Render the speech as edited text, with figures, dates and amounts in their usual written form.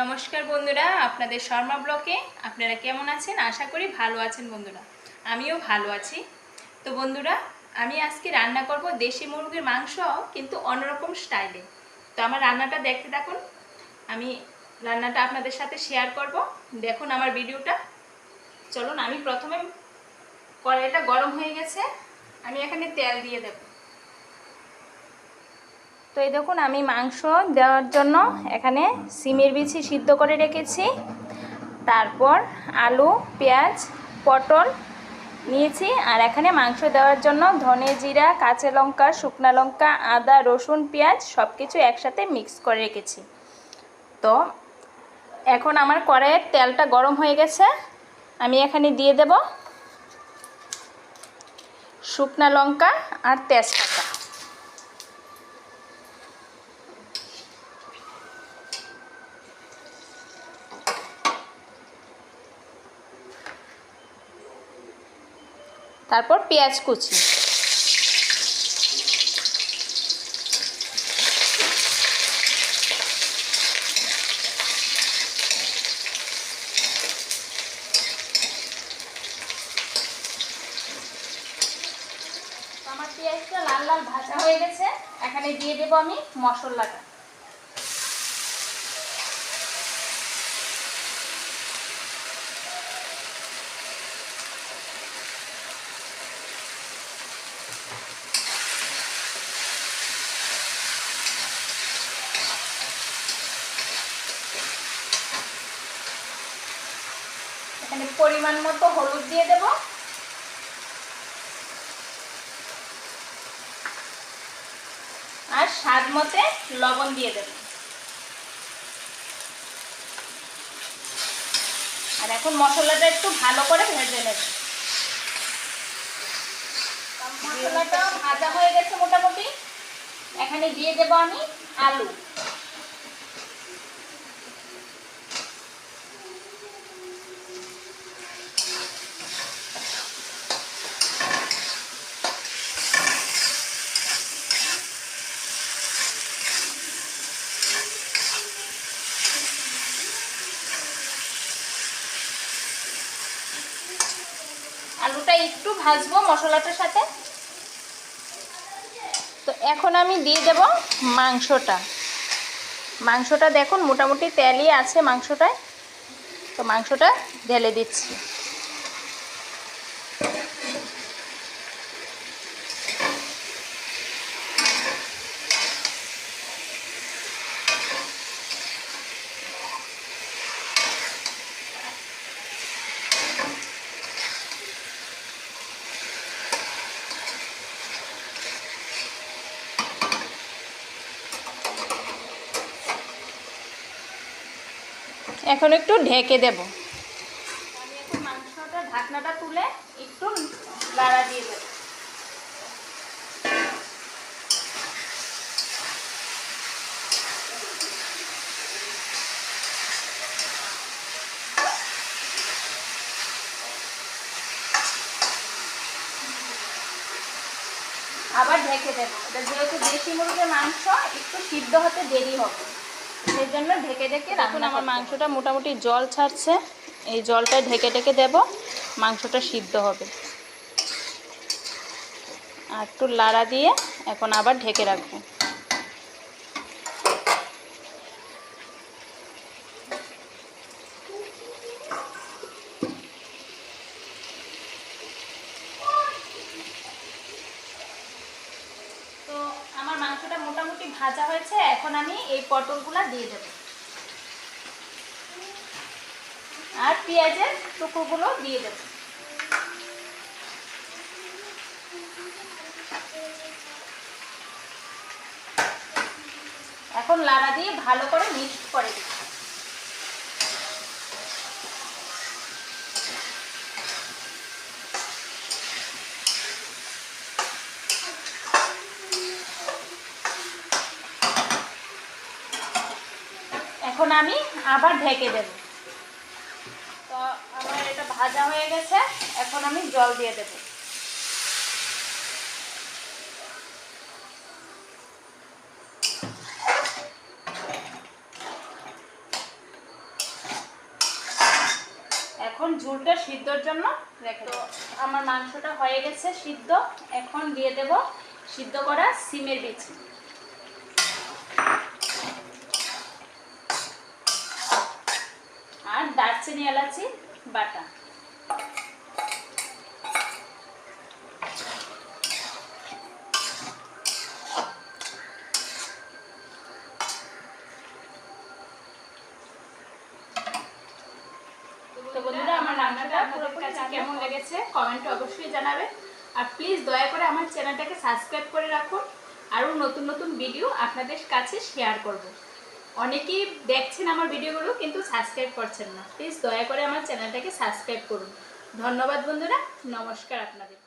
নমস্কার বন্ধুরা, আপনাদের শর্মা ব্লকে আপনারা কেমন আছেন? আশা করি ভালো আছেন বন্ধুরা। আমিও ভালো আছি। তো বন্ধুরা, আমি আজকে রান্না করব দেশি মুরগির মাংস, কিন্তু অন্যরকম স্টাইলে। তো আমার রান্নাটা দেখতে থাকুন। আমি রান্নাটা আপনাদের সাথে শেয়ার করব। দেখুন আমার ভিডিওটা। চলুন, আমি প্রথমে কড়াইটা গরম হয়ে গেছে, আমি এখানে তেল দিয়ে দেব। তো এই দেখুন, আমি মাংস দেওয়ার জন্য এখানে সিমের বিচি সিদ্ধ করে রেখেছি, তারপর আলু, পেঁয়াজ, পটল নিয়েছি, আর এখানে মাংস দেওয়ার জন্য ধনে, জিরা, কাঁচা লঙ্কা, শুকনো লঙ্কা, আদা, রসুন, পেঁয়াজ সব কিছু একসাথে মিক্স করে রেখেছি। তো এখন আমার কড়াইয়ের তেলটা গরম হয়ে গেছে, আমি এখানে দিয়ে দেব শুকনো লঙ্কা আর তেজপাতা। তারপর পেঁয়াজ কুচি, আমার পেঁয়াজটা লাল লাল ভাজা হয়ে গেছে, এখানে দিয়ে দেব আমি মশলাটা। এখানে পরিমাণ মতো হলুদ দিয়ে দেব, আর স্বাদ মতে লবণ দিয়ে দেব। আর এখন মশলাটা একটু ভালো করে ভেজে নেব। মশলাটা ভাজা হয়ে গেছে মোটামুটি, এখানে দিয়ে দেব আমি আলু। আলুটা একটু ভাজবো মশলাটার সাথে। তো এখন আমি দিয়ে দেব মাংসটা। মাংসটা দেখুন মোটামুটি তেলই আছে মাংসটায়। তো মাংসটা ঢেলে দিচ্ছি। এখন একটু ঢেকে দেব। আমি এখন মাংসটা ঢাকনাটা তুলে একটু লাড়া দিয়ে দেব। আবার ঢেকে দেব। এটা যেহেতু দেশি মুরগির মাংস, একটু সিদ্ধ হতে দেরি হবে, সেই জন্য ঢেকে ঢেকে রাখুন। আমার মাংসটা মোটামুটি জল ছাড়ছে, এই জলটা ঢেকে ঢেকে দেব, মাংসটা সিদ্ধ হবে। আর একটু লাড়া দিয়ে এখন আবার ঢেকে রাখবো। তো আমার মাংসটা মোটামুটি ভাজা হয়েছে, এখন আমি এই পটলগুলো দিয়ে দেব, আর পেঁয়াজের টুকরোগুলো দিয়ে দেব। এখন লাড়া দিয়ে ভালো করে মিক্স করে দিচ্ছি। এখন আমি আবার ঢেকে দেব। তো আমার এটা ভাজা হয়ে গেছে, এখন আমি জল দিয়ে দেব। এখন ঝোলটা সিদ্ধর জন্য রেখে দেবো। আমার মাংসটা হয়ে গেছে সিদ্ধ, এখন দিয়ে দেব সিদ্ধ করা সিমের বিচি। আর দারচিনি এলাচি বাটা। তো বন্ধুরা, আমার রান্নাটা পুরোপুরি কাছে কেমন লেগেছে কমেন্টে অবশ্যই জানাবে। আর প্লিজ দয়া করে আমার চ্যানেলটাকে সাবস্ক্রাইব করে রাখুন, আরও নতুন নতুন ভিডিও আপনাদের কাছে শেয়ার করব। অনেকেই দেখছেন আমার ভিডিওগুলো কিন্তু সাবস্ক্রাইব করছেন না, প্লিজ দয়া করে আমার চ্যানেলটাকে সাবস্ক্রাইব করুন। ধন্যবাদ বন্ধুরা, নমস্কার আপনাদের।